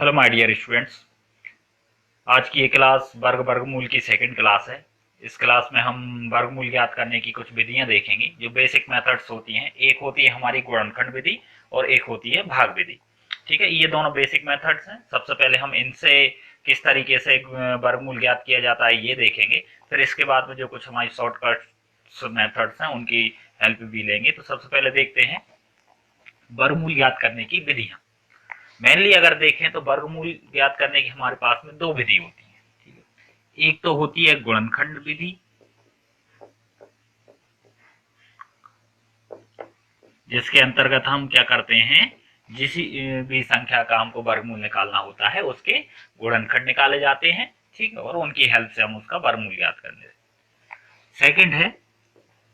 Hello my dear students. आज की ये क्लास वर्गमूल की सेकंड क्लास है। इस क्लास में हम वर्गमूल ज्ञात करने की कुछ विधियां देखेंगे जो बेसिक मेथड्स होती हैं। एक होती है हमारी गुणनखंड विधि और एक होती है भाग विधि। ठीक है, ये दोनों बेसिक मेथड्स हैं। सबसे पहले हम इनसे किस तरीके से वर्गमूल ज्ञात किया जाता है ये देखेंगे। फिर इसके बाद में जो कुछ हमारी शॉर्टकट मेथड्स हैं उनकी हेल्प भी लेंगे। तो सबसे पहले देखते हैं वर्गमूल ज्ञात करने की विधियां। मेनली अगर देखें तो वर्गमूल ज्ञात करने की हमारे पास में दो विधि होती है। ठीक है, एक तो होती है गुणनखंड विधि, जिसके अंतर्गत हम क्या करते हैं, जिस भी संख्या का हमको वर्गमूल निकालना होता है उसके गुणनखंड निकाले जाते हैं। ठीक है, और उनकी हेल्प से हम उसका वर्गमूल ज्ञात कर लेते हैं। सेकंड है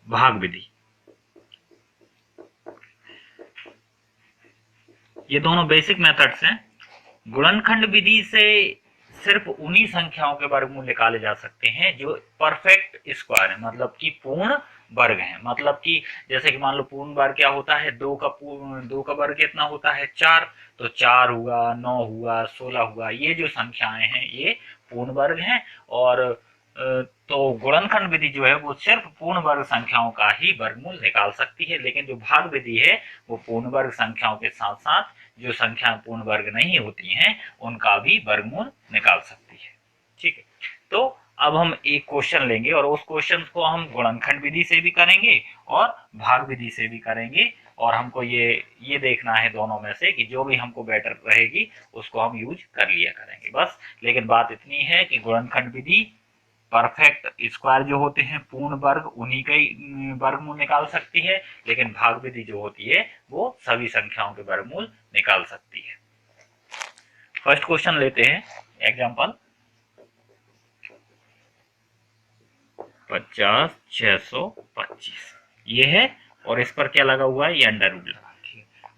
भाग विधि। ये दोनों बेसिक मेथड्स हैं। गुणनखंड विधि से सिर्फ उन्हीं संख्याओं के वर्गमूल निकाले जा सकते हैं जो परफेक्ट स्क्वायर है, मतलब कि पूर्ण वर्ग है। मतलब कि जैसे कि मान लो पूर्ण वर्ग क्या होता है, दो का वर्ग कितना होता है, 4। तो 4 हुआ, 9 हुआ, 16 हुआ, ये जो संख्याएं हैं ये पूर्ण वर्ग हैं। और तो गुणनखंड विधि जो है वो सिर्फ पूर्ण वर्ग संख्याओं का ही वर्गमूल निकाल सकती है। लेकिन जो भाग विधि है वो पूर्ण वर्ग संख्याओं के साथ साथ जो संख्या पूर्ण वर्ग नहीं होती हैं उनका भी वर्गमूल निकाल सकती है। ठीक है, तो अब हम एक क्वेश्चन लेंगे और उस क्वेश्चन को हम गुणनखंड विधि से भी करेंगे और भाग विधि से भी करेंगे। और हमको ये देखना है दोनों में से कि जो भी हमको बेटर रहेगी उसको हम यूज कर लिया करेंगे बस। लेकिन बात इतनी है कि गुणनखंड विधि परफेक्ट स्क्वायर जो होते हैं पूर्ण वर्ग उन्हीं के वर्गमूल निकाल सकती है। लेकिन भाग विधि जो होती है वो सभी संख्याओं के वर्गमूल निकाल सकती है। फर्स्ट क्वेश्चन लेते हैं, एग्जांपल 50, 625 ये है। और इस पर क्या लगा हुआ है, ये अंडर रूट लगा।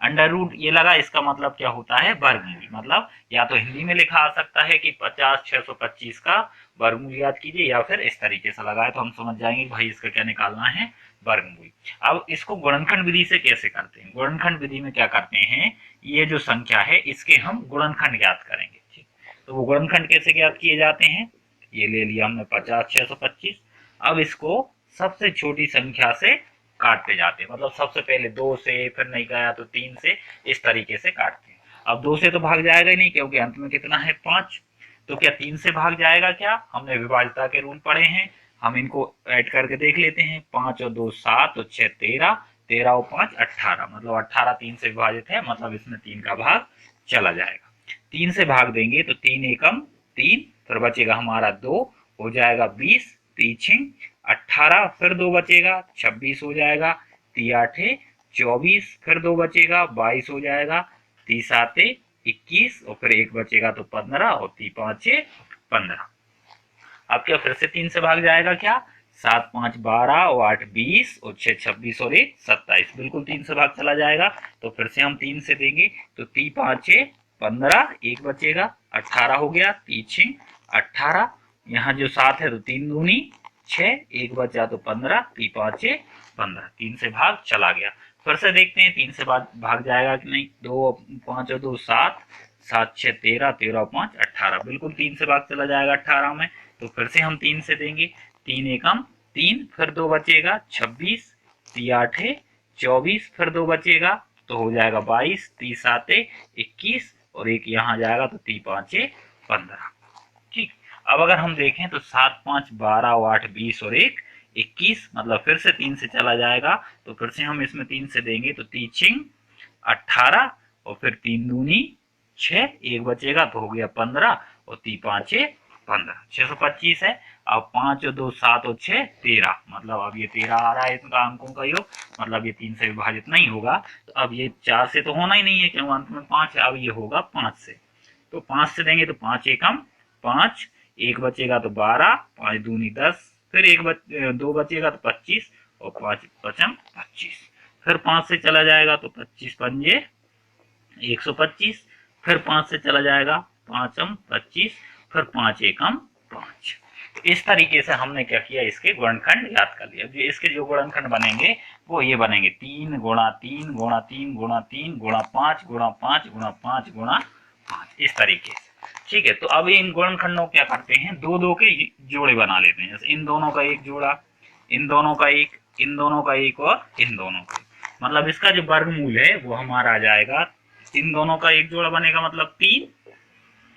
अंडर रूट ये लगा, इसका मतलब क्या होता है, वर्गमूल। मतलब या तो हिंदी में लिखा आ सकता है कि 50, 625 का वर्गमूल याद कीजिए, या फिर इस तरीके से लगाए तो हम समझ जाएंगे भाई इसका क्या निकालना है, वर्गमूल। अब इसको गुणनखंड विधि से कैसे करते हैं, गुणनखंड विधि में क्या करते हैं, ये जो संख्या है इसके हम गुणनखंड ज्ञात करेंगे। ठीक, तो वो गुणनखंड कैसे ज्ञात किए जाते हैं, ये ले लिया हमने 50, 625। अब इसको सबसे छोटी संख्या से काटते जाते हैं। मतलब सबसे पहले 2 से, फिर नहीं गया तो 3 से, इस तरीके से काटते हैं। अब 2 से तो भाग जाएगा ही नहीं क्योंकि अंत में कितना है, 5। तो क्या 3 से भाग जाएगा, क्या हमने विभाज्यता के रूल पढ़े हैं, हम इनको ऐड करके देख लेते हैं। 5 और 2 7 और 6 13, 13 और 5 18, मतलब 18 3 से विभाजित है, मतलब इसमें 3 का भाग चला जाएगा। 3 से भाग देंगे तो 3 एकम 3, फिर बचेगा हमारा 2, हो जाएगा 20, 3 18, फिर 2 बचेगा 26 हो जाएगा, 3 8 24, फिर 2 बचेगा 22 हो जाएगा, 3 7 21, और फिर 1 बचेगा तो 15, और 3 5 15। अब क्या फिर से 3 से भाग जाएगा, क्या 7 5 12 और 8 20 और 6 26 और 1 27, बिल्कुल 3 से भाग चला जाएगा। तो फिर से हम 3 से देंगे तो 3 5 15, 1 बचेगा 18 हो गया, 3 18, यहाँ जो 7 है तो 3 दूनी 6, 1 बचा तो 15, 3 5 15, 3 से भाग चला गया। फिर से देखते हैं 3 से भाग जाएगा कि नहीं, 2 5 और 2 7, 7 6 13, 13 5 18, बिल्कुल 3 से भाग चला जाएगा 18 में। तो फिर से हम 3 से देंगे, 3 एकम 3, फिर 2 बचेगा 26, 3 8 24, फिर 2 बचेगा तो हो जाएगा 22, 3 7 21, और 1 यहाँ जाएगा तो 3 5 15। ठीक, अब अगर हम देखें तो 7 5 12 और 8 20 और 1 21, मतलब फिर से 3 से चला जाएगा। तो फिर से हम इसमें 3 से देंगे तो 3 18, और फिर 3 दूनी 6, 1 बचेगा तो हो गया 15, और 3 5 15, 625 है। अब 5 और 2 7 और 6 13, मतलब अब ये 13 आ रहा है इनका अंकों का योग, मतलब ये 3 से विभाजित नहीं होगा। तो अब ये 4 से तो होना ही नहीं है क्योंकि अंत में 5 है, अब ये होगा 5 से। तो 5 से देंगे तो 5 एकम 5, 1 बचेगा तो 12, 5 दूनी 10, फिर 2 बचेगा तो 25, और 5 पचम 25, फिर 5 से चला जाएगा तो 25 पंजे 125, फिर 5 से चला जाएगा 5m 25, फिर 5 एकम 5। इस तरीके से हमने क्या किया, इसके गुणनखंड याद कर लिया। जो इसके जो गुणनखंड बनेंगे वो ये बनेंगे, 3 गुणा 3 गुणा 3 गुणा 3 गुणा 5 गुणा 5 गुणा 5 गुणा 5 इस तरीके से। ठीक है, तो अब इन गुणनखंडों क्या करते हैं, दो दो के जोड़े बना लेते हैं। जैसे इन दोनों का एक जोड़ा, इन दोनों का एक, इन दोनों का एक और इन दोनों का, मतलब इसका जो वर्गमूल है वो हमारा आ जाएगा, इन दोनों का एक जोड़ा बनेगा मतलब 3,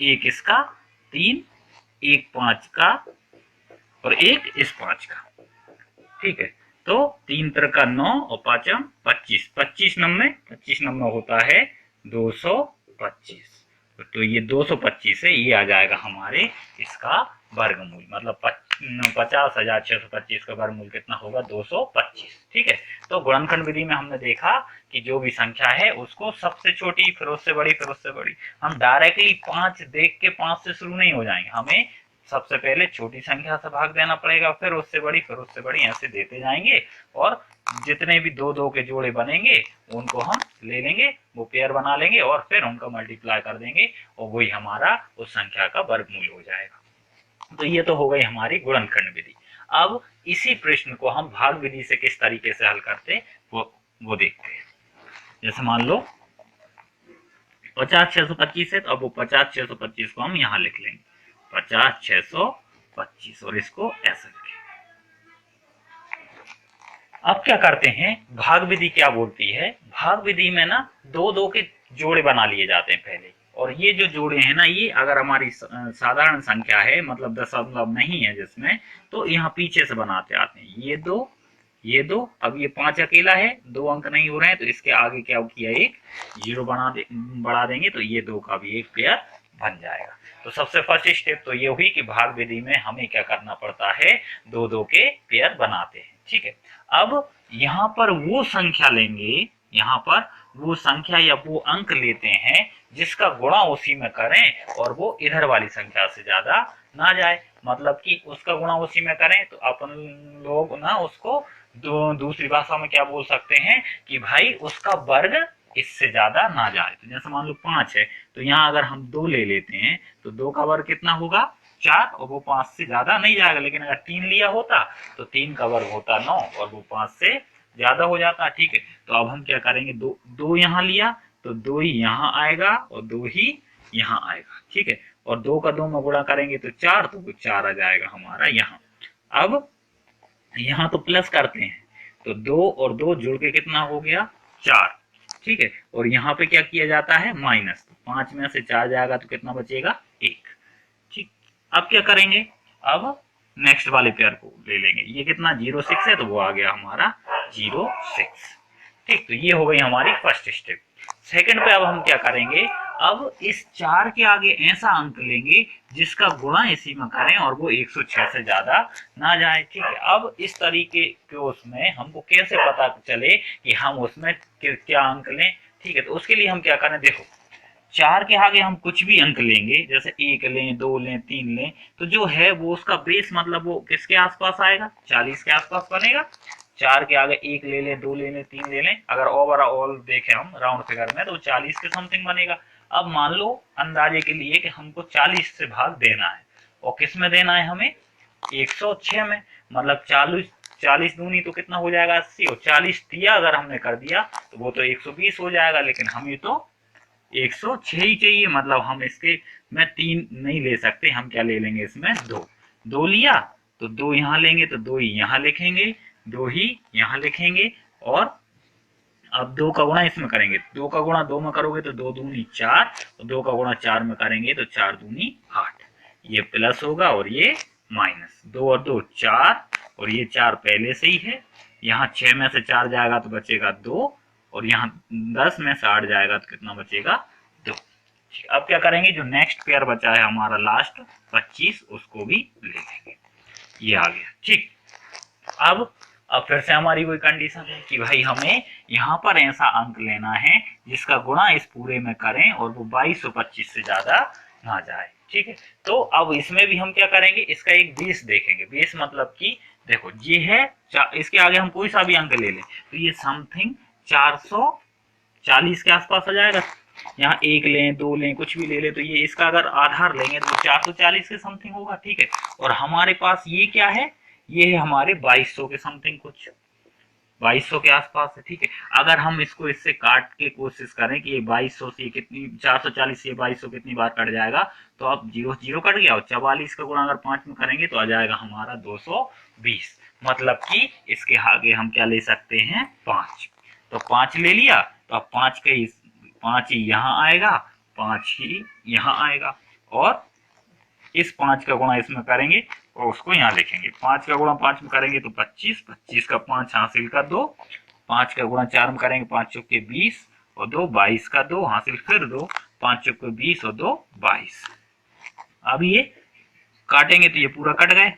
एक इसका 3, एक 5 का और एक इस 5 का। ठीक है, तो 3 3 9 और 5 25, 25 नंबे, 25 नंबे होता है 225। तो ये 225 है, ये आ जाएगा हमारे इसका वर्गमूल, मतलब 50,625 का वर्गमूल कितना होगा, 225। ठीक है, तो गुणनखंड विधि में हमने देखा कि जो भी संख्या है उसको सबसे छोटी, फिर उससे बड़ी, फिर उससे बड़ी। हम डायरेक्टली 5 देख के 5 से शुरू नहीं हो जाएंगे, हमें सबसे पहले छोटी संख्या से भाग देना पड़ेगा, फिर उससे बड़ी, फिर उससे बड़ी, ऐसे देते जाएंगे और जितने भी दो दो के जोड़े बनेंगे उनको हम ले लेंगे, वो पेयर बना लेंगे और फिर उनका मल्टीप्लाई कर देंगे और वही हमारा उस संख्या का वर्गमूल हो जाएगा। तो ये तो हो गई हमारी गुणनखंड विधि। अब इसी प्रश्न को हम भाग विधि से किस तरीके से हल करते वो देखते हैं। जैसे मान लो 50,625 है, तो अब वो 50,625 को हम यहाँ लिख लेंगे, 50,625 और इसको ऐसे लिखें। अब क्या करते हैं, भाग विधि क्या बोलती है, भाग विधि में ना दो दो के जोड़े बना लिए जाते हैं पहले, और ये जो जोड़े हैं ना, ये अगर हमारी साधारण संख्या है, मतलब दशमलव नहीं है जिसमें, तो यहाँ पीछे से बनाते आते हैं, ये दो, ये दो। अब ये 5 अकेला है, 2 अंक नहीं हो रहे हैं, तो इसके आगे क्या किया, एक 0 बढ़ा देंगे, तो ये 2 का भी एक पेयर बन जाएगा। तो सबसे फर्स्ट स्टेप तो ये हुई कि भाग विधि में हमें क्या करना पड़ता है, दो दो के पेयर बनाते हैं। ठीक है, अब यहाँ पर वो संख्या लेंगे, यहाँ पर वो संख्या या वो अंक लेते हैं जिसका गुणा उसी में करें और वो इधर वाली संख्या से ज्यादा ना जाए, मतलब कि उसका गुणा उसी में करें, तो अपन लोग ना उसको दूसरी भाषा में क्या बोल सकते हैं कि भाई उसका वर्ग इससे ज्यादा ना जाए। तो जैसे मान लो 5 है, तो यहाँ अगर हम 2 ले लेते हैं तो 2 का वर्ग कितना होगा, 4, और वो 5 से ज्यादा नहीं जाएगा। लेकिन अगर 3 लिया होता तो 3 का वर्ग होता 9 और वो 5 से ज्यादा हो जाता। ठीक है, तो अब हम क्या करेंगे, दो यहाँ लिया तो 2 ही यहाँ आएगा और 2 ही यहाँ आएगा। ठीक है, और 2 का 2 में गुणा करेंगे तो 4, तो 4 आ जाएगा हमारा यहाँ। अब यहाँ तो प्लस करते हैं, तो 2 और 2 जुड़ के कितना हो गया, 4। ठीक है, और यहाँ पे क्या किया जाता है, माइनस, 5 में से 4 जाएगा तो कितना बचेगा, 1। ठीक, अब क्या करेंगे, अब नेक्स्ट वाले पेयर को ले लेंगे, ये कितना 0,6 है, तो वो आ गया हमारा 0,6। ठीक, तो ये हो गई हमारी फर्स्ट स्टेप। सेकंड पे अब हम क्या करेंगे, अब इस 4 के आगे ऐसा अंक लेंगे जिसका गुणा इसी में करें और वो 106 से ज्यादा ना जाए। ठीक है, अब इस तरीके के उसमें हमको कैसे पता चले कि हम उसमें क्या अंक लें। ठीक है, तो उसके लिए हम क्या करें, देखो 4 के आगे हम कुछ भी अंक लेंगे, जैसे 1 लें, 2 लें, 3 लें, तो जो है वो उसका बेस, मतलब वो किसके आसपास आएगा, 40 के आसपास बनेगा। 4 के आगे 1 ले लें, 2 ले लें, 3 ले लें, अगर ओवरऑल देखें हम राउंड फिगर में तो 40 के समथिंग बनेगा। अब मान लो अंदाजे के लिए कि हमको 40 से भाग देना है, और किस में देना है हमें, 106 में, मतलब 40 दूनी तो कितना हो जाएगा, 80, और 40 दिया अगर हमने कर दिया तो वो तो 120 हो जाएगा। लेकिन हमें तो 106 ही चाहिए, मतलब हम इसके में 3 नहीं ले सकते, हम क्या ले लेंगे, इसमें 2 लिया तो 2 यहाँ लेंगे, तो 2 ही यहाँ लिखेंगे, 2 ही यहाँ लिखेंगे, और अब 2 का गुणा इसमें करेंगे, 2 का गुणा 2 में करोगे तो 2 दूनी 4, और 2 का गुणा 4 में करेंगे तो 4 दूनी 8। ये प्लस होगा और ये माइनस, 2 और 2 4, और ये 4 पहले से ही है। यहाँ 6 में से 4 जाएगा तो बचेगा 2, और यहाँ 10 में से 8 जाएगा तो कितना बचेगा, 2। अब क्या करेंगे, जो नेक्स्ट पेयर बचा है हमारा लास्ट 25, उसको भी ले लेंगे, ये आ गया। ठीक, अब फिर से हमारी वही कंडीशन है कि भाई हमें यहाँ पर ऐसा अंक लेना है जिसका गुणा इस पूरे में करें और वो 2225 से ज्यादा ना जाए। ठीक है, तो अब इसमें भी हम क्या करेंगे, इसका एक बेस देखेंगे। बेस मतलब कि देखो ये है, इसके आगे हम कोई सा भी अंक ले लें तो ये समथिंग 440 के आसपास आ जाएगा। यहाँ 1 लें, 2 लें, कुछ भी ले लें, तो ये इसका अगर आधार लेंगे तो 440 के समथिंग होगा। ठीक है, और हमारे पास ये क्या है, ये है हमारे 2200 के समथिंग कुछ, 2200 के आसपास है। ठीक है, अगर हम इसको इससे काट के कोशिश करें कि ये 2200 से कितनी 440 से 2200 कितनी बार कट जाएगा, तो अब 0 0 कट गया, और 44 का गुणा अगर 5 में करेंगे तो आ जाएगा हमारा 220। मतलब कि इसके आगे हम क्या ले सकते हैं, 5। तो 5 ले लिया, तो अब 5 ही यहाँ आएगा, 5 ही यहाँ आएगा, और इस 5 का गुणा इसमें करेंगे और उसको यहाँ लिखेंगे। 5 का गुणा 5 में करेंगे तो 25, 25 का 5 हासिल का 2, 5 का गुणा 4 में करेंगे 5 चौके 20 और 2, 22 का 2 हासिल फिर 2, 5 चौके 20 और 2 22। अब ये काटेंगे तो ये पूरा कट गए।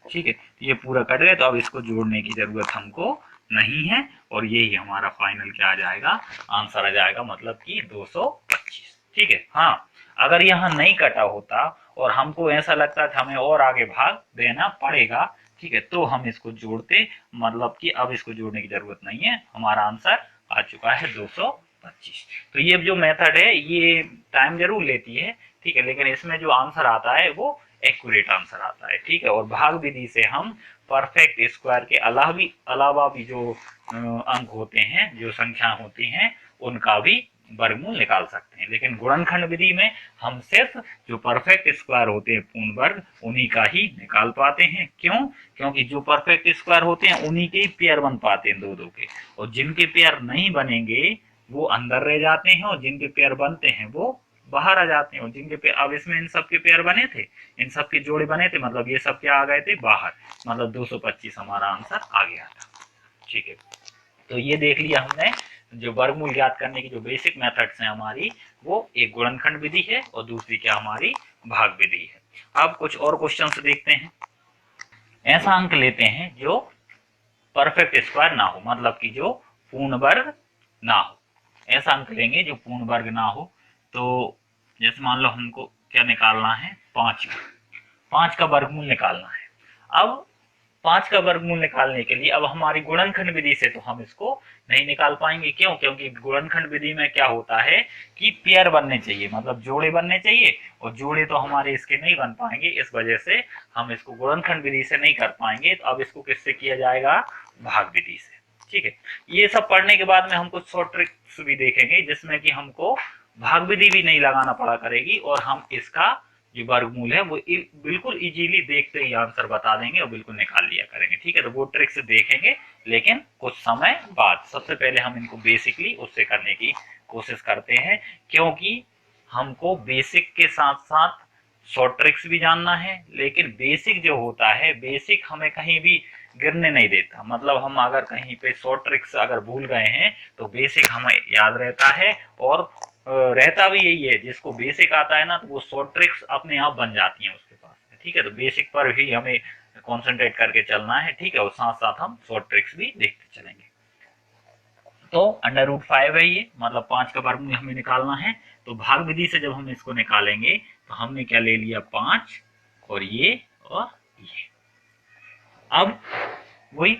ठीक है, ये पूरा कट गए, तो अब इसको जोड़ने की जरूरत हमको नहीं है, और यही हमारा फाइनल क्या आ जाएगा, आंसर आ जाएगा, मतलब कि 225। ठीक है। हाँ, अगर यहाँ नहीं कटा होता और हमको ऐसा लगता था हमें और आगे भाग देना पड़ेगा, ठीक है, तो हम इसको जोड़ते, मतलब कि अब इसको जोड़ने की जरूरत नहीं है, हमारा आंसर आ चुका है 225। तो ये जो मेथड है ये टाइम जरूर लेती है, ठीक है, लेकिन इसमें जो आंसर आता है वो एक्यूरेट आंसर आता है। ठीक है, और भाग विधि से हम परफेक्ट स्क्वायर के अलावा भी जो अंक होते हैं, जो संख्या होती हैं, उनका भी वर्गमूल निकाल सकते हैं। लेकिन गुणनखंड विधि में हम सिर्फ जो परफेक्ट स्क्वायर होते हैं पूर्ण वर्ग, उन्हीं का ही निकाल पाते हैं। क्यों? क्योंकि जो परफेक्ट स्क्वायर होते हैं उन्हीं के ही पेयर बन पाते हैं, दो दो के, और जिनके पेयर नहीं बनेंगे वो अंदर रह जाते हैं, और जिनके पेयर बनते हैं वो बाहर आ जाते हैं। और जिनके पेयर, अब इसमें इन सब के पेयर बने थे, इन सब के जोड़े बने थे, मतलब ये सब क्या आ गए थे, बाहर, मतलब 225 हमारा आंसर आ गया था। ठीक है, तो ये देख लिया हमने जो वर्गमूल ज्ञात करने की जो बेसिक मेथड्स हैं हमारी, वो एक गुणनखंड विधि है और दूसरी क्या हमारी भाग विधि है। अब कुछ और क्वेश्चन देखते हैं। ऐसा अंक लेते हैं जो परफेक्ट स्क्वायर ना हो, मतलब कि जो पूर्ण वर्ग ना हो, ऐसा अंक लेंगे जो पूर्ण वर्ग ना हो। तो जैसे मान लो हमको क्या निकालना है, 5 का वर्गमूल निकालना है। अब 5 का वर्गमूल निकालने के लिए अब हमारी गुणनखंड विधि से तो हम इसको नहीं निकाल पाएंगे। क्यों? क्योंकि गुणनखंड विधि में क्या होता है कि पेयर बनने चाहिए, मतलब जोड़े बनने चाहिए, और जोड़े तो हमारे इसके नहीं बन पाएंगे, इस वजह से हम इसको गुणनखंड विधि से नहीं कर पाएंगे। तो अब इसको किससे किया जाएगा, भाग विधि से। ठीक है, ये सब पढ़ने के बाद में हम कुछ शॉर्ट ट्रिक्स भी देखेंगे जिसमें कि हमको भाग विधि भी नहीं लगाना पड़ा करेगी, और हम इसका जो वर्गमूल है वो बिल्कुल इजीली देखते ही आंसर बता देंगे और बिल्कुल निकाल लिया करेंगे। ठीक है, तो वो ट्रिक्स देखेंगे लेकिन कुछ समय बाद। सबसे पहले हम इनको बेसिकली उससे करने की कोशिश करते हैं, क्योंकि हमको बेसिक के साथ साथ शॉर्ट ट्रिक्स भी जानना है। लेकिन बेसिक जो होता है, बेसिक हमें कहीं भी गिरने नहीं देता। मतलब हम अगर कहीं पे शॉर्ट ट्रिक्स अगर भूल गए हैं तो बेसिक हमें याद रहता है, और रहता भी यही है, जिसको बेसिक आता है ना तो वो शॉर्ट ट्रिक्स अपने आप बन जाती हैं उसके पास। ठीक है, तो बेसिक पर ही हमें कॉन्सेंट्रेट करके चलना है। ठीक है, और साथ साथ हम शॉर्ट ट्रिक्स भी देखते चलेंगे। तो √5 है ये, मतलब 5 का वर्गमूल हमें निकालना है। तो भाग विधि से जब हम इसको निकालेंगे तो हमने क्या ले लिया, 5 और ये और ये। अब वही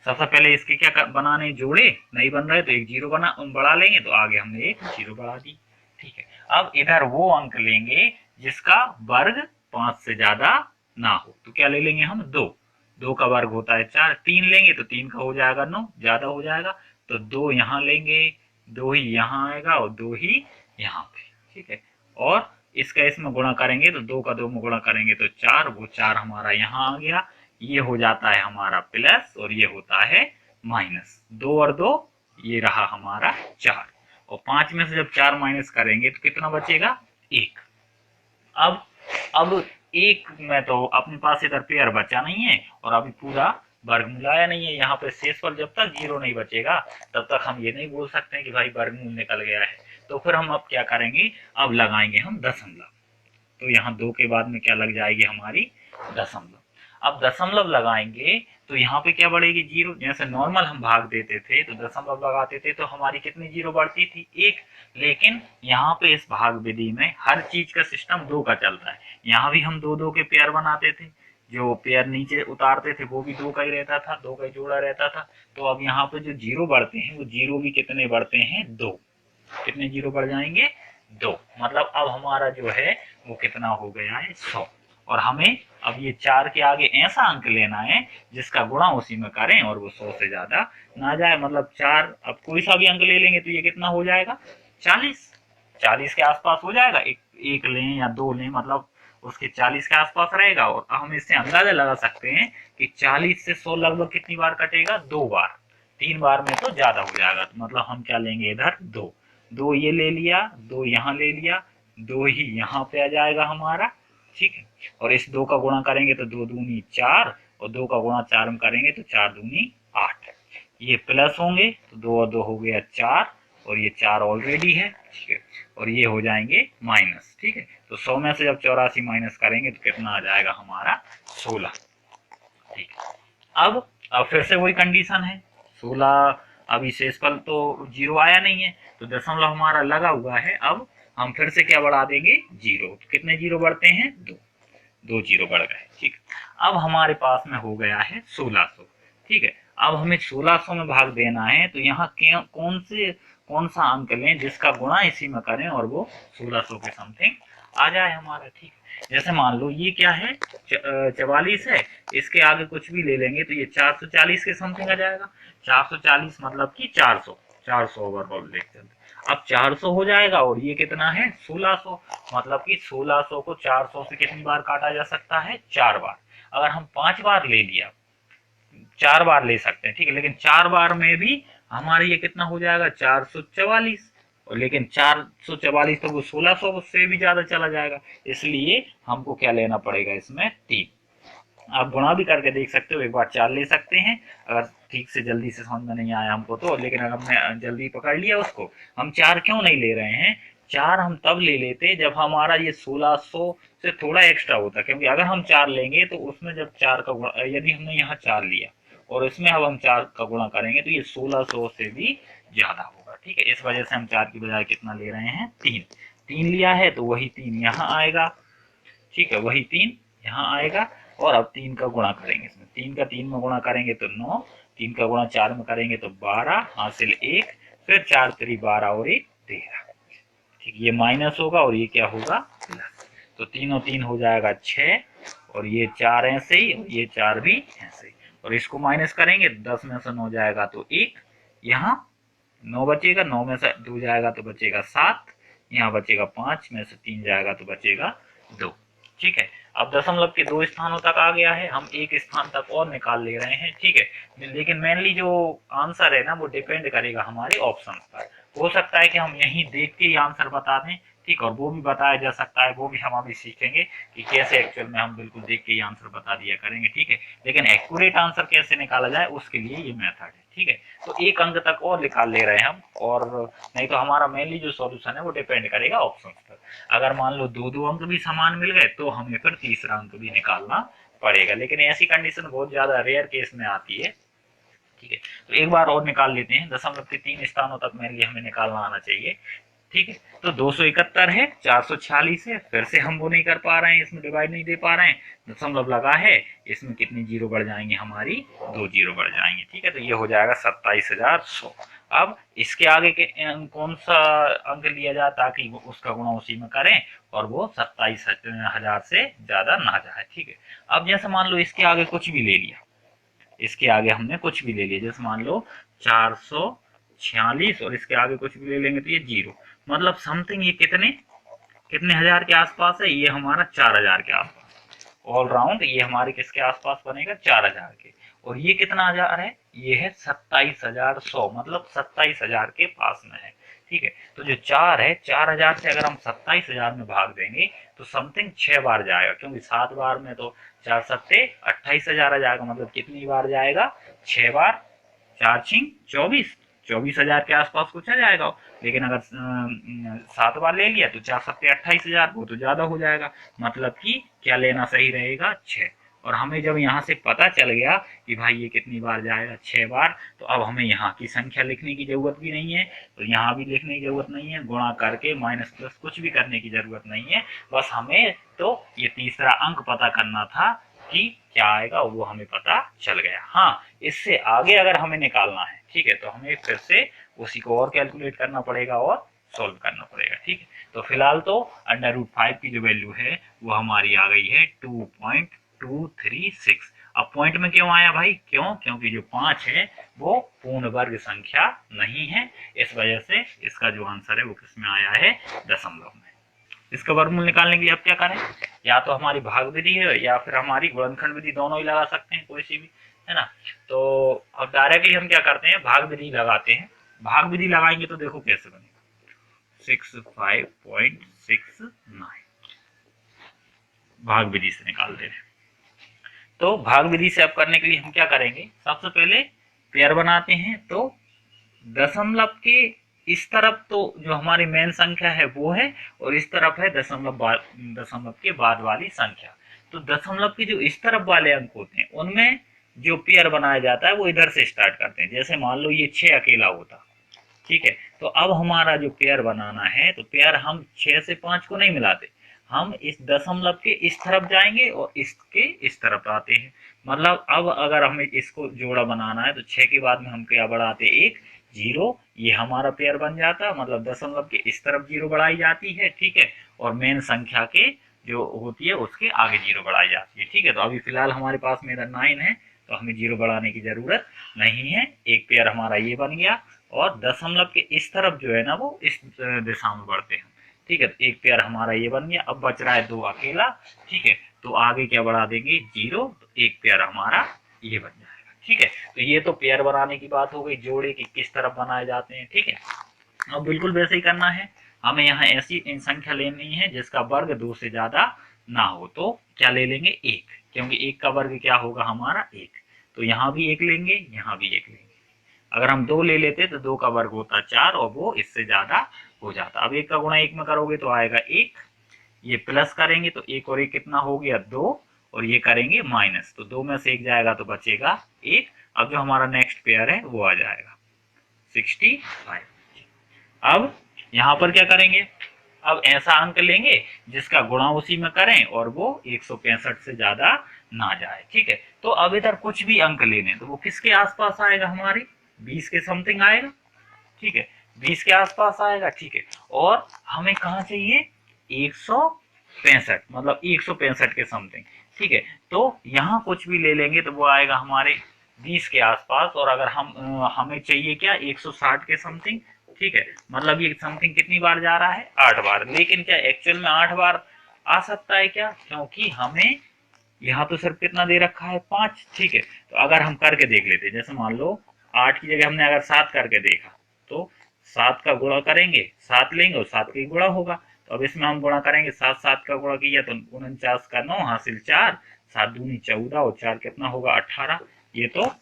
सबसे पहले इसके क्या बनाने, जोड़े नहीं बन रहे तो एक जीरो बढ़ा लेंगे, तो आगे हमने एक जीरो बढ़ा दी। ठीक है, अब इधर वो अंक लेंगे जिसका वर्ग 5 से ज्यादा ना हो। तो क्या ले लेंगे हम, 2 का वर्ग होता है 4, 3 लेंगे तो 3 का हो जाएगा 9, ज्यादा हो जाएगा, तो 2 यहाँ लेंगे, 2 ही यहाँ आएगा और 2 ही यहाँ पे। ठीक है, और इसका इसमें गुणा करेंगे तो 2 का 2 में गुणा करेंगे तो 4, वो 4 हमारा यहाँ आ गया, ये हो जाता है हमारा प्लस और ये होता है माइनस। 2 और 2 ये रहा हमारा 4, और 5 में से जब 4 माइनस करेंगे तो कितना बचेगा, 1। अब एक में तो अपने पास इधर पेयर बचा नहीं है और अभी पूरा वर्गमूल आया नहीं है। यहाँ पे शेषफल जब तक 0 नहीं बचेगा तब तक हम ये नहीं बोल सकते कि भाई वर्गमूल निकल गया है। तो फिर हम अब क्या करेंगे, अब लगाएंगे हम दशमलव। तो यहाँ 2 के बाद में क्या लग जाएगी हमारी, दशमलव। अब दशमलव लगाएंगे तो यहाँ पे क्या बढ़ेगी, 0। जैसे नॉर्मल हम भाग देते थे तो दशमलव लगाते थे तो हमारी कितनी 0 बढ़ती थी, 1। लेकिन यहाँ पे इस भाग विधि में हर चीज का सिस्टम 2 का चलता है। यहाँ भी हम 2 2 के पेयर बनाते थे, जो पेयर नीचे उतारते थे वो भी 2 का ही रहता था, 2 का ही जोड़ा रहता था। तो अब यहाँ पे जो 0 बढ़ते हैं वो 0 भी कितने बढ़ते हैं, 2। कितने 0 बढ़ जाएंगे, 2। मतलब अब हमारा जो है वो कितना हो गया है, 100। और हमें अब ये 4 के आगे ऐसा अंक लेना है जिसका गुणा उसी में करें और वो 100 से ज्यादा ना जाए। मतलब 4, अब कोई सा भी अंक ले लेंगे तो ये कितना हो जाएगा, 40। 40 के आसपास हो जाएगा। एक लें या 2 लें, मतलब उसके 40 के आसपास रहेगा। और हम इससे अंदाजा लगा सकते हैं कि 40 से 100 लगभग कितनी बार कटेगा, 2 बार। 3 बार में तो ज्यादा हो जाएगा। तो मतलब हम क्या लेंगे इधर, 2। 2 ये ले लिया, 2 यहाँ ले लिया, 2 ही यहाँ पे आ जाएगा हमारा, ठीक है। और इस 2 का गुणा करेंगे तो 2 दूनी 4, और 2 का गुणा 4 में करेंगे तो 4 दूनी 8। ये प्लस होंगे तो 2 और 2 हो गया 4, और ये 4 ऑलरेडी है, ठीक है। और ये हो जाएंगे माइनस, ठीक है। तो 100 में से जब 84 माइनस करेंगे तो कितना आ जाएगा हमारा, 16, ठीक है। अब फिर से वही कंडीशन है, 16। अभी शेषफल तो 0 आया नहीं है, तो दशमलव हमारा लगा हुआ है। अब हम फिर से क्या बढ़ा देंगे, 0। तो कितने 0 बढ़ते हैं, 2। 2 0 बढ़ गए, ठीक। अब हमारे पास में हो गया है 1600, ठीक है। अब हमें 1600 में भाग देना है, तो यहाँ कौन सा अंक लें जिसका गुणा इसी में करें और वो 1600 के समथिंग आ जाए हमारा, ठीक। जैसे मान लो ये क्या है, 44 है, इसके आगे कुछ भी ले लेंगे तो ये 440 के समथिंग आ जाएगा। 440 मतलब कि 400, 400 ओवरऑल देखते हैं। अब 400 हो जाएगा, और ये कितना है, 1600। मतलब कि 1600 को 400 से कितनी बार काटा जा सकता है, 4 बार। अगर हम 5 बार ले लिया, 4 बार ले सकते हैं, ठीक है। लेकिन 4 बार में भी हमारे ये कितना हो जाएगा, 444। और लेकिन 444 तो वो 1600 से भी ज्यादा चला जाएगा, इसलिए हमको क्या लेना पड़ेगा इसमें, 3। आप गुणा भी करके देख सकते हो, एक बार 4 ले सकते हैं अगर ठीक से जल्दी से समझ में नहीं आया हमको तो। लेकिन अगर हमने जल्दी पकड़ लिया उसको, हम 4 क्यों नहीं ले रहे हैं, 4 हम तब ले लेते जब हमारा ये 1600 से थोड़ा एक्स्ट्रा होता। क्योंकि अगर हम 4 लेंगे तो उसमें जब 4 का गुणा, यदि हमने यहाँ 4 लिया और इसमें अब हम 4 का गुणा करेंगे तो ये 1600 से भी ज्यादा होगा, ठीक है। इस वजह से हम 4 की बजाय कितना ले रहे हैं, 3। 3 लिया है तो वही 3 यहाँ आएगा, ठीक है, वही 3 यहाँ आएगा। और अब 3 का गुणा करेंगे इसमें, 3 का 3 में गुणा करेंगे तो 9, 3 का गुणा 4 में करेंगे तो 12, हासिल 1, फिर 4 3 12 और 1 13, ठीक। ये माइनस होगा और ये क्या होगा, प्लस। तो 3 और 3 हो जाएगा 6, और ये 4 ऐसे ही, और ये 4 भी ऐसे ही। और इसको माइनस करेंगे, 10 में से 9 जाएगा तो 1, यहाँ 9 बचेगा, 9 में से 2 जाएगा तो बचेगा 7, यहाँ बचेगा 5 में से 3 जाएगा तो बचेगा 2, ठीक है। अब दशमलव के 2 स्थानों तक आ गया है, हम एक स्थान तक और निकाल ले रहे हैं, ठीक है। लेकिन मेनली जो आंसर है ना, वो डिपेंड करेगा हमारे ऑप्शन पर। हो सकता है कि हम यहीं देख के ही आंसर बता दें, ठीक, और वो भी बताया जा सकता है, वो भी हम अभी सीखेंगे कि कैसे एक्चुअल में हम बिल्कुल देख के ही आंसर बता दिया करेंगे, ठीक है। लेकिन एक्यूरेट आंसर कैसे निकाला जाए उसके लिए ये मेथड है, ठीक है। तो एक अंक तक और निकाल ले रहे हैं हम, और नहीं तो हमारा मेनली जो सॉल्यूशन है वो डिपेंड करेगा ऑप्शन पर। अगर मान लो 2 अंक भी समान मिल गए तो हमें फिर तीसरा अंक भी निकालना पड़ेगा। लेकिन ऐसी कंडीशन बहुत ज्यादा रेयर केस में आती है, ठीक है। तो एक बार और निकाल लेते हैं, दशमलव के 3 स्थानों तक मेनली हमें निकालना आना चाहिए, ठीक है। तो 271 है, 446 है, फिर से हम वो नहीं कर पा रहे हैं, इसमें डिवाइड नहीं दे पा रहे हैं, दशमलव लगा है, इसमें कितनी जीरो बढ़ जाएंगे हमारी, 2 जीरो बढ़ जाएंगे, ठीक है। तो ये हो जाएगा 27,100। अब इसके आगे के कौन सा अंक लिया जाए ताकि उसका गुणा उसी में करें और वो 27,000 से ज्यादा ना जाए, ठीक है। अब जैसे मान लो इसके आगे कुछ भी ले लिया, इसके आगे हमने कुछ भी ले लिया, जैसे मान लो 446, और इसके आगे कुछ भी ले लेंगे तो ये 0, मतलब समथिंग ये कितने कितने हजार के आसपास है, ये हमारा 4,000 के आसपास। ऑल राउंड ये हमारे किसके आसपास बनेगा, 4,000 के। और ये कितना हजार है, ये है 27,100, मतलब 27,000 के पास में है, ठीक है। तो जो 4 है, 4,000 से अगर हम 27,000 में भाग देंगे तो समथिंग 6 बार जाएगा, क्योंकि 7 बार में तो 4 सत्ते 28,000 आ जाएगा। मतलब कितनी बार जाएगा, 6 बार, 4 छिंग 24, 24,000 के आसपास कुछ आ जाएगा। लेकिन अगर 7 बार ले लिया तो 4 सत्ते 28,000, वो तो ज्यादा हो जाएगा। मतलब कि क्या लेना सही रहेगा, 6। और हमें जब यहाँ से पता चल गया कि भाई ये कितनी बार जाएगा, 6 बार, तो अब हमें यहाँ की संख्या लिखने की जरूरत भी नहीं है, तो यहाँ भी लिखने की जरूरत नहीं है, गुणा करके माइनस प्लस कुछ भी करने की जरूरत नहीं है। बस हमें तो ये तीसरा अंक पता करना था कि क्या आएगा, वो हमें पता चल गया। हाँ, इससे आगे अगर हमें निकालना है, ठीक है, तो हमें फिर से उसी को और कैलकुलेट करना पड़ेगा और सोल्व करना पड़ेगा। ठीक है, तो फिलहाल तो √5 की जो वैल्यू है वो हमारी आ गई है 2.236। अब पॉइंट में क्यों आया भाई? क्योंकि जो 5 है वो पूर्ण वर्ग संख्या नहीं है, इस वजह से इसका जो आंसर है वो किसमें आया है? दशमलव में। इसका वर्गमूल निकालने के लिए अब क्या करें? या तो हमारी भाग विधि है या फिर हमारी गुणनखंड विधि, दोनों ही लगा सकते हैं, कोई सी भी, है ना। तो अब डायरेक्टली हम क्या करते हैं? भाग विधि लगाते हैं। भाग विधि लगाएंगे तो देखो कैसे बनेगा, 65.69 भाग विधि से निकालते हैं। तो भाग विधि से अब करने के लिए हम क्या करेंगे? सबसे पहले पेयर बनाते हैं। तो दशमलव के इस तरफ तो जो हमारी मेन संख्या है वो है, और इस तरफ है दशमलव के बाद वाली संख्या। तो दशमलव के जो इस तरफ वाले अंक होते हैं उनमें जो पेयर बनाया जाता है वो इधर से स्टार्ट करते हैं। जैसे मान लो ये 6 अकेला होता, ठीक है, तो अब हमारा जो पेयर बनाना है, तो पेयर हम 6 से 5 को नहीं मिलाते, हम इस दशमलव के इस तरफ जाएंगे और इसके इस तरफ आते हैं। मतलब अब अगर हमें इसको जोड़ा बनाना है तो 6 के बाद में हम क्या बढ़ाते? 1 0, ये हमारा पेयर बन जाता, मतलब दशमलव के इस तरफ 0 बढ़ाई जाती है, ठीक है, और मेन संख्या के जो होती है उसके आगे 0 बढ़ाई जाती है। ठीक है, तो अभी फिलहाल हमारे पास में इधर 9 है, तो हमें 0 बढ़ाने की जरूरत नहीं है। एक पेयर हमारा ये बन गया, और दशमलव के इस तरफ जो है ना वो इस दिशा में बढ़ते हैं। ठीक है, तो एक पेयर हमारा ये बन गया। अब बच रहा है 2 अकेला, ठीक है, तो आगे क्या बढ़ा देंगे? 0, तो एक पेयर हमारा ये बन जाएगा। ठीक है, तो ये तो पेयर बनाने की बात हो गई, जोड़े की किस तरफ बनाए जाते हैं। ठीक है, अब बिल्कुल वैसे ही करना है। हमें यहाँ ऐसी संख्या लेनी है जिसका वर्ग 2 से ज्यादा ना हो। तो क्या ले लेंगे? 1, क्योंकि 1 का वर्ग क्या होगा? हमारा 1। तो यहाँ भी 1 लेंगे, यहाँ भी 1 लेंगे। अगर हम 2 ले लेते तो 2 का वर्ग होता 4, और वो इससे ज्यादा हो जाता। अब 1 का गुणा 1 में करोगे तो आएगा 1, ये प्लस करेंगे तो 1 और 1 कितना हो गया? 2, और ये करेंगे माइनस, तो 2 में से 1 जाएगा तो बचेगा 1। अब जो हमारा नेक्स्ट पेयर है वो आ जाएगा 65। अब यहाँ पर क्या करेंगे? अब ऐसा अंक लेंगे जिसका गुणा उसी में करें और वो 165 से ज्यादा ना जाए। ठीक है, तो अब इधर कुछ भी अंक लेने, तो वो किसके आसपास आएगा? हमारी 20 के समथिंग आएगा। ठीक है, 20 के आसपास आएगा। ठीक है, और हमें कहाँ चाहिए? 165, मतलब 165 के समथिंग। ठीक है, तो यहाँ कुछ भी ले लेंगे तो वो आएगा हमारे 20 के आसपास। और अगर हमें चाहिए क्या? 160 के समथिंग। ठीक है, मतलब ये समथिंग कितनी बार जा रहा है? 8 बार। लेकिन क्या एक्चुअल में 8 बार आ सकता है क्या? क्योंकि हमें यहाँ तो सिर्फ कितना दे रखा है? 5। ठीक है, तो अगर हम करके देख लेते, जैसे मान लो 8 की जगह हमने अगर 7 करके देखा, तो 7 का गुणा करेंगे, 7 लेंगे और 7 का गुणा होगा। तो अब इसमें हम गुणा करेंगे, 7 7 का गुणा किया तो 49 का 9 हासिल 4, 7 दूनी 14 और 4 कितना होगा? 18। ये तो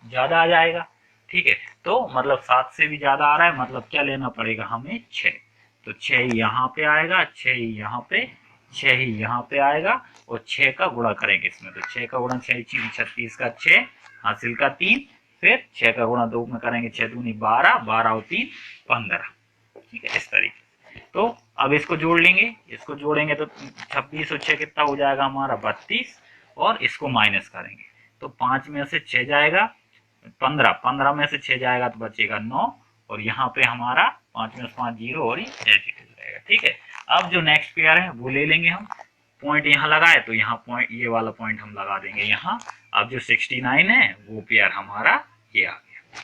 ज्यादा आ जाएगा। ठीक है, तो मतलब 7 से भी ज्यादा आ रहा है, मतलब क्या लेना पड़ेगा हमें? 6। तो 6 यहाँ पे आएगा, 6 यहाँ पे, 6 ही यहाँ पे आएगा, और 6 का गुणा करेंगे इसमें, तो 6 का गुणा 6 36 का 6 हासिल का 3, फिर 6 का गुणा 2 में करेंगे, 6 दूनी 12, 12 और 3 15। ठीक है, इस तरीके। तो अब इसको जोड़ लेंगे, इसको जोड़ेंगे तो 26 और 6 कितना हो जाएगा हमारा? 32, और इसको माइनस करेंगे तो 5 में से 6 जाएगा 15, 15 में से 6 जाएगा तो बचेगा 9, और यहाँ पे हमारा 5 में से 5 जीरो, और ये रहेगा। ठीक है, अब जो नेक्स्ट पेयर है वो ले लेंगे हम। पॉइंट यहाँ लगाए तो यहाँ पॉइंट, ये वाला पॉइंट हम लगा देंगे यहाँ। अब जो 69 है वो पेयर हमारा ये आ गया।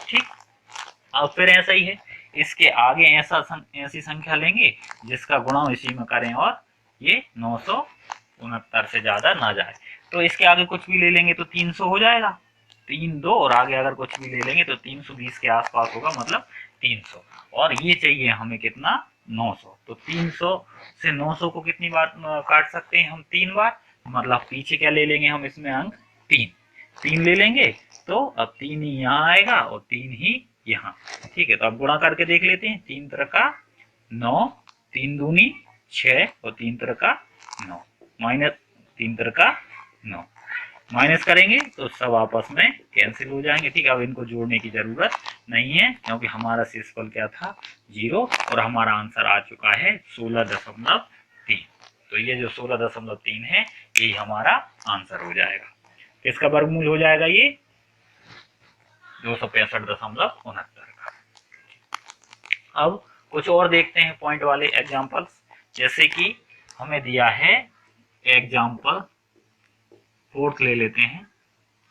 ठीक, अब फिर ऐसा ही है, इसके आगे ऐसी संख्या लेंगे जिसका गुणा इसी में करें और ये 969 से ज्यादा ना जाए। तो इसके आगे कुछ भी ले लेंगे तो 300 हो जाएगा, 3 2, और आगे अगर कुछ भी ले लेंगे तो 320 के आसपास होगा, मतलब 300। और ये चाहिए हमें कितना? 900। तो 300 से 900 को कितनी बार काट सकते हैं हम? 3 बार। मतलब पीछे क्या ले लेंगे हम इसमें? अंक 3, 3 ले लेंगे, तो अब 3 ही यहाँ आएगा और 3 ही यहाँ। ठीक है, तो अब गुणा करके देख लेते हैं। 3 तरह का 9, 3 दूनी 6, और 3 तरह का 9, माइनस 3 तरह का 9, माइनस करेंगे तो सब आपस में कैंसिल हो जाएंगे। ठीक है, अब इनको जोड़ने की जरूरत नहीं है क्योंकि हमारा शेषफल क्या था? 0, और हमारा आंसर आ चुका है 16.3। तो ये जो 16.3 है यही हमारा आंसर हो जाएगा। इसका वर्गमूल हो जाएगा ये 265.69 का। अब कुछ और देखते हैं पॉइंट वाले एग्जांपल्स। जैसे कि हमें दिया है एग्जांपल 4 ले लेते हैं,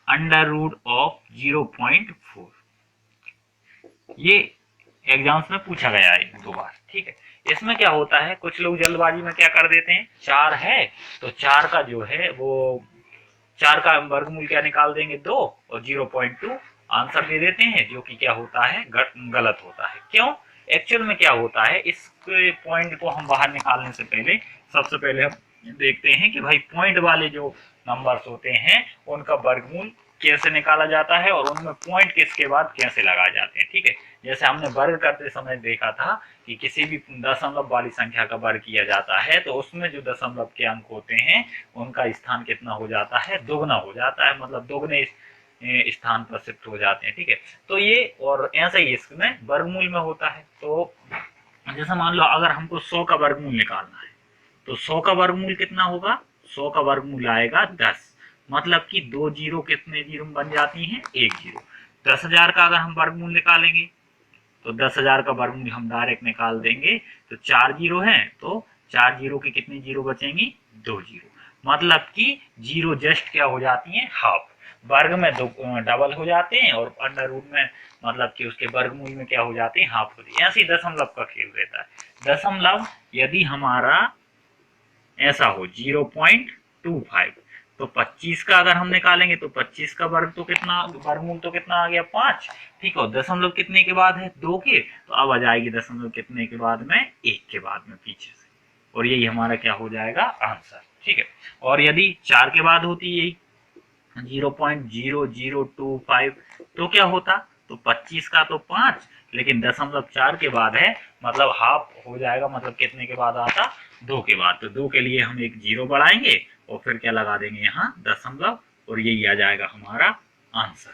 अंडर रूट ऑफ 0.4। ये एग्जाम्स में पूछा गया है 2 बार, ठीक है। इसमें क्या होता है, कुछ लोग जल्दबाजी में क्या कर देते हैं, 4 है तो 4 का जो है वो 4 का वर्गमूल क्या निकाल देंगे 2 और 0.2 आंसर दे देते हैं, जो कि क्या होता है गलत होता है। क्यों? एक्चुअल में क्या होता है, इस पॉइंट को हम बाहर निकालने से पहले सबसे पहले हम देखते हैं कि भाई पॉइंट वाले जो नंबर्स होते हैं उनका वर्गमूल कैसे निकाला जाता है और उनमें पॉइंट किसके बाद कैसे लगाए जाते हैं, ठीक है। जैसे हमने वर्ग करते समय देखा था कि किसी भी दशमलव वाली संख्या का वर्ग किया जाता है तो उसमें जो दशमलव के अंक होते हैं उनका स्थान कितना हो जाता है, दोगुना हो जाता है, मतलब दोगुने स्थान पर शिफ्ट हो जाते हैं, ठीक है। तो ये और ऐसा ही इसमें वर्गमूल में होता है। तो जैसे मान लो अगर हमको 100 का वर्गमूल निकालना है तो 100 का वर्गमूल कितना होगा, 100 का वर्गमूल आएगा 10, मतलब कि 2 जीरो कितने जीरो बन जाती हैं, 1 जीरो। 10,000 का अगर हम वर्गमूल निकालेंगे तो 10,000 का वर्गमूल हम डायरेक्ट निकाल देंगे, तो 4 जीरो है तो 4 जीरो के कितने जीरो बचेंगी, 2 जीरो, मतलब कि जीरो जस्ट क्या हो जाती है, हाफ। वर्ग में दो डबल हो जाते हैं और अंडर रूट में मतलब कि उसके वर्गमूल में क्या हो जाते हैं, हाफ होते हैं। ऐसे ही दशमलव का खेल रहता है। दशमलव यदि हमारा ऐसा हो 0.25 तो 25 का अगर हम निकालेंगे तो 25 का वर्ग तो कितना, वर्गमूल तो कितना आ गया 5, ठीक है। दशमलव कितने के बाद है, 2 के, तो अब आ जाएगी दशमलव कितने के बाद में, 1 के बाद में पीछे से, और यही हमारा क्या हो जाएगा आंसर, ठीक है। और यदि 4 के बाद होती यही 0.0025 तो क्या होता, तो 25 का तो 5, लेकिन 0.4 के बाद है मतलब हाफ हो जाएगा, मतलब कितने के बाद आता, 2 के बाद। तो 2 के लिए हम एक जीरो बढ़ाएंगे और फिर क्या लगा देंगे यहाँ दशमलव, और यही आ जाएगा हमारा आंसर,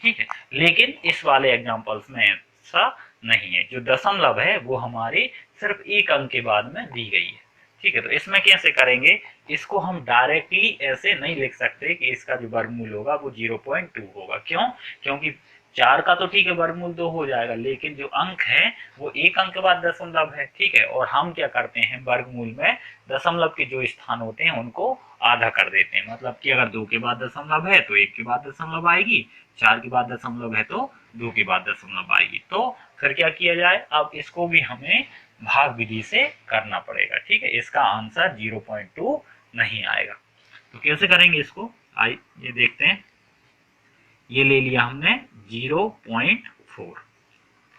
ठीक है। लेकिन इस वाले एग्जांपल्स में ऐसा नहीं है, जो दशमलव है वो हमारे सिर्फ एक अंक के बाद में दी गई है, ठीक है। तो इसमें कैसे करेंगे, इसको हम डायरेक्टली ऐसे नहीं लिख सकते कि इसका जो वर्गमूल होगा वो 0.2 होगा। क्यों? क्योंकि 4 का तो ठीक है वर्गमूल 2 हो जाएगा, लेकिन जो अंक है वो एक अंक के बाद दशमलव है, ठीक है। और हम क्या करते हैं, वर्गमूल में दशमलव के जो स्थान होते हैं उनको आधा कर देते हैं, मतलब कि अगर 2 के बाद दशमलव है तो 1 के बाद दशमलव आएगी, 4 के बाद दशमलव है तो 2 के बाद दशमलव आएगी। तो फिर क्या किया जाए, अब इसको भी हमें भाग विधि से करना पड़ेगा, ठीक है। इसका आंसर 0.2 नहीं आएगा। तो कैसे करेंगे इसको, आइए ये देखते हैं। ये ले लिया हमने 0.4,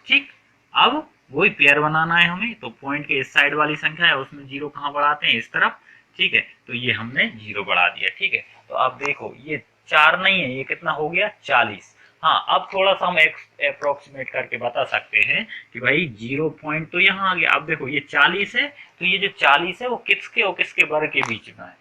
ठीक। अब वही पेयर बनाना है हमें, तो पॉइंट के इस साइड वाली संख्या है उसमें जीरो कहाँ बढ़ाते हैं, इस तरफ, ठीक है। तो ये हमने जीरो बढ़ा दिया, ठीक है। तो अब देखो ये 4 नहीं है, ये कितना हो गया 40। हाँ, अब थोड़ा सा हम अप्रोक्सीमेट करके बता सकते हैं कि भाई 0 पॉइंट तो यहाँ आ गया। अब देखो ये 40 है, तो ये जो 40 है वो किसके और किसके वर्ग के बीच में है,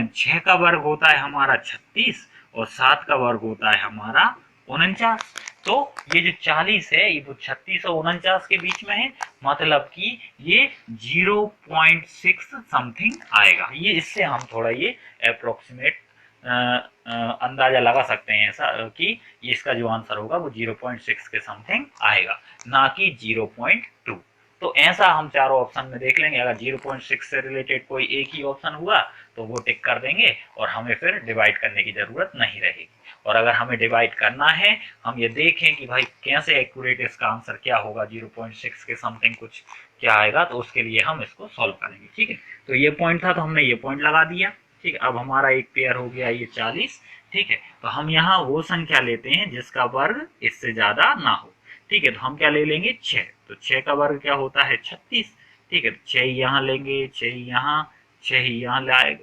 6 का वर्ग होता है हमारा 36 और 7 का वर्ग होता है हमारा 49। तो ये जो 40 है ये 36 और 49 के बीच में है, मतलब कि ये 0.6 समथिंग आएगा। ये इससे हम थोड़ा ये अप्रोक्सीमेट अंदाजा लगा सकते हैं ऐसा कि ये इसका जो आंसर होगा वो 0.6 के समथिंग आएगा, ना कि 0.2। तो ऐसा हम चारों ऑप्शन में देख लेंगे, अगर 0.6 से रिलेटेड कोई एक ही ऑप्शन हुआ तो वो टिक कर देंगे और हमें फिर डिवाइड करने की जरूरत नहीं रहेगी। और अगर हमें डिवाइड करना है, हम ये देखें कि भाई कैसे एक्यूरेट इसका आंसर क्या होगा, 0.6 के समथिंग कुछ क्या आएगा, तो उसके लिए हम इसको सॉल्व करेंगे, ठीक है। तो ये पॉइंट था तो हमने ये पॉइंट लगा दिया, ठीक है। अब हमारा एक पेयर हो गया ये 40, ठीक है। तो हम यहाँ वो संख्या लेते हैं जिसका वर्ग इससे ज्यादा ना हो, ठीक है। तो हम क्या ले लेंगे 6, तो 6 का वर्ग क्या होता है 36, ठीक है। तो 6 यहाँ लेंगे, 6 यहाँ, 6 यहाँ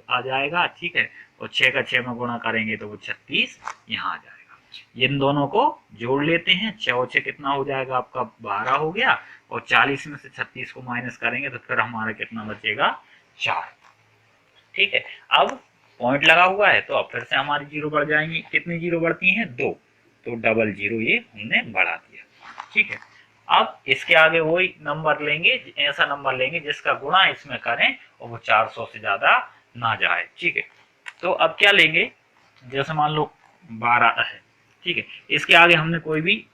आ जाएगा, ठीक है। और 6 का 6 में गुणा करेंगे तो वो 36 यहाँ आ जाएगा। इन दोनों को जोड़ लेते हैं, 6 और 6 कितना हो जाएगा आपका 12 हो गया, और 40 में से 36 को माइनस करेंगे तो फिर हमारा कितना बचेगा 4, ठीक है। अब पॉइंट लगा हुआ है तो अब फिर से हमारी जीरो बढ़ जाएंगी, कितनी जीरो बढ़ती हैं 2, तो डबल जीरो ये हमने बढ़ा दिया, ठीक है। अब इसके आगे वही नंबर लेंगे, ऐसा नंबर लेंगे जिसका गुणा इसमें करें और वो 400 से ज्यादा ना जाए, ठीक है। तो अब क्या लेंगे, जैसे मान लो 12 है, ठीक है। इसके आगे हमने कोई भी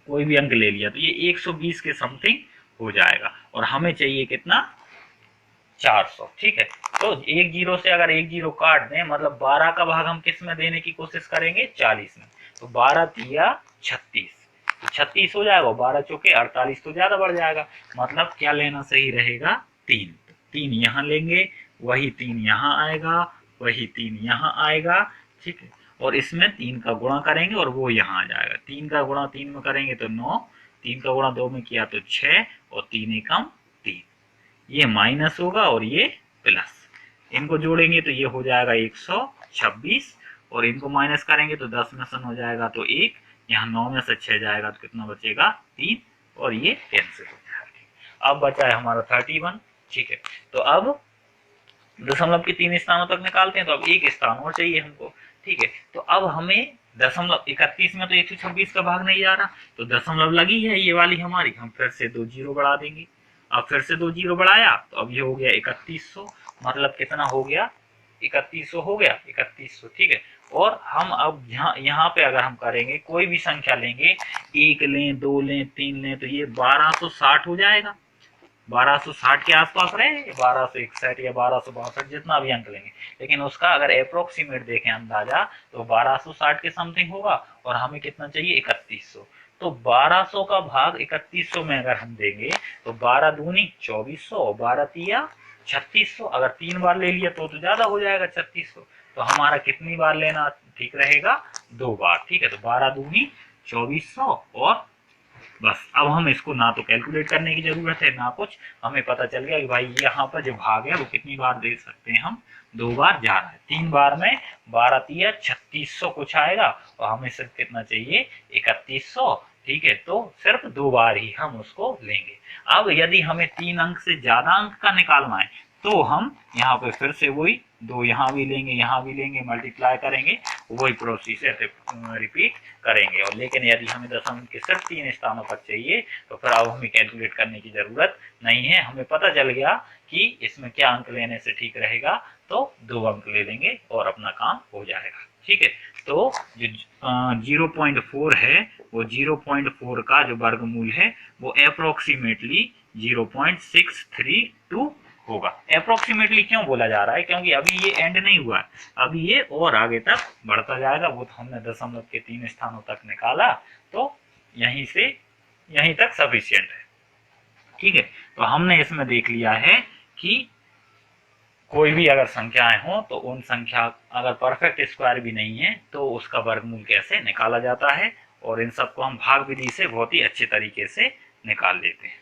कोई भी अंक ले लिया तो ये 120 के समथिंग हो जाएगा, और हमें चाहिए कितना, 400। ठीक है, तो एक जीरो से अगर एक जीरो काट दें, मतलब 12 का भाग हम किस में देने की कोशिश करेंगे, 40 में। तो 12 तिया 36, तो 36 हो जाएगा, 12 चौके 48, तो ज्यादा बढ़ जाएगा। मतलब क्या लेना सही रहेगा, 3। 3 यहाँ लेंगे, वही 3 यहाँ आएगा, वही 3 यहाँ आएगा। ठीक है, और इसमें 3 का गुणा करेंगे और वो यहाँ आ जाएगा। 3 का गुणा 3 में करेंगे तो 9, 3 का गुणा 2 में किया तो 6, और 3 एकम 3। ये माइनस होगा और ये प्लस, इनको जोड़ेंगे तो ये हो जाएगा 126, और इनको माइनस करेंगे तो 10 में से हो जाएगा तो 1, यहाँ 9 में से 6 जाएगा तो कितना बचेगा, 3, और ये कैंसिल हो जाएगा। अब बचा है हमारा 31। ठीक है, तो अब दशमलव के 3 स्थानों तक निकालते हैं, तो अब एक स्थान और चाहिए हमको। ठीक है, तो अब हमें दशमलव 31 में तो 126 का भाग नहीं जा रहा, तो दशमलव लगी है ये वाली हमारी, हम फिर से 2 जीरो बढ़ा देंगे। अब फिर से 2 जीरो बढ़ाया तो अब ये हो गया 3100, मतलब कितना हो गया, 3100 हो गया, 3100। ठीक है, और हम अब यहाँ पे अगर हम करेंगे, कोई भी संख्या लेंगे, 1 लें, 2 लें, 3 लें, तो ये 1260 हो जाएगा। 1260 के आसपास रहे, 1261 या 1262, जितना भी अंक लेंगे, लेकिन उसका अगर अप्रोक्सीमेट देखें अंदाजा, तो 1260 के समथिंग होगा, और हमें कितना चाहिए, 3100। तो 1200 का भाग 3100 में अगर हम देंगे, तो 12 दूनी 2400, और 12 तिया 3600। अगर 3 बार ले लिया तो ज्यादा हो जाएगा 3600, तो हमारा कितनी बार लेना ठीक रहेगा, 2 बार। ठीक है, तो 12 दूनी 2400, और बस अब हम इसको ना तो कैलकुलेट करने की जरूरत है ना कुछ, हमें पता चल गया कि भाई यहाँ पर जो भाग है वो कितनी बार दे सकते हैं हम, 2 बार जा रहा है। 3 बार में 12 तिया 3600 कुछ आएगा, और हमें सिर्फ कितना चाहिए, 3100। ठीक है, तो सिर्फ 2 बार ही हम उसको लेंगे। अब यदि हमें 3 अंक से ज्यादा अंक का निकालना है, तो हम यहाँ पे फिर से वही 2 यहाँ भी लेंगे, यहाँ भी लेंगे, मल्टीप्लाई करेंगे, वही प्रोसीजर रिपीट करेंगे। और लेकिन यदि हमें दशमलव के सिर्फ 3 स्थानों तक चाहिए, तो फिर अब हमें कैलकुलेट करने की जरूरत नहीं है। हमें पता चल गया कि इसमें क्या अंक लेने से ठीक रहेगा, तो 2 अंक ले लेंगे और अपना काम हो जाएगा। ठीक है, तो जो 0.4 है, वो 0.4 का जो वर्गमूल है वो अप्रोक्सीमेटली 0.632 होगा। अप्रोक्सीमेटली क्यों बोला जा रहा है, क्योंकि अभी ये एंड नहीं हुआ है, अभी ये और आगे तक बढ़ता जाएगा। वो तो हमने दशमलव के 3 स्थानों तक निकाला, तो यहीं से यहीं तक सफिशियंट है। ठीक है, तो हमने इसमें देख लिया है कि कोई भी अगर संख्याएं हो, तो उन संख्या अगर परफेक्ट स्क्वायर भी नहीं है, तो उसका वर्गमूल कैसे निकाला जाता है, और इन सबको हम भाग विधि से बहुत ही अच्छे तरीके से निकाल लेते हैं।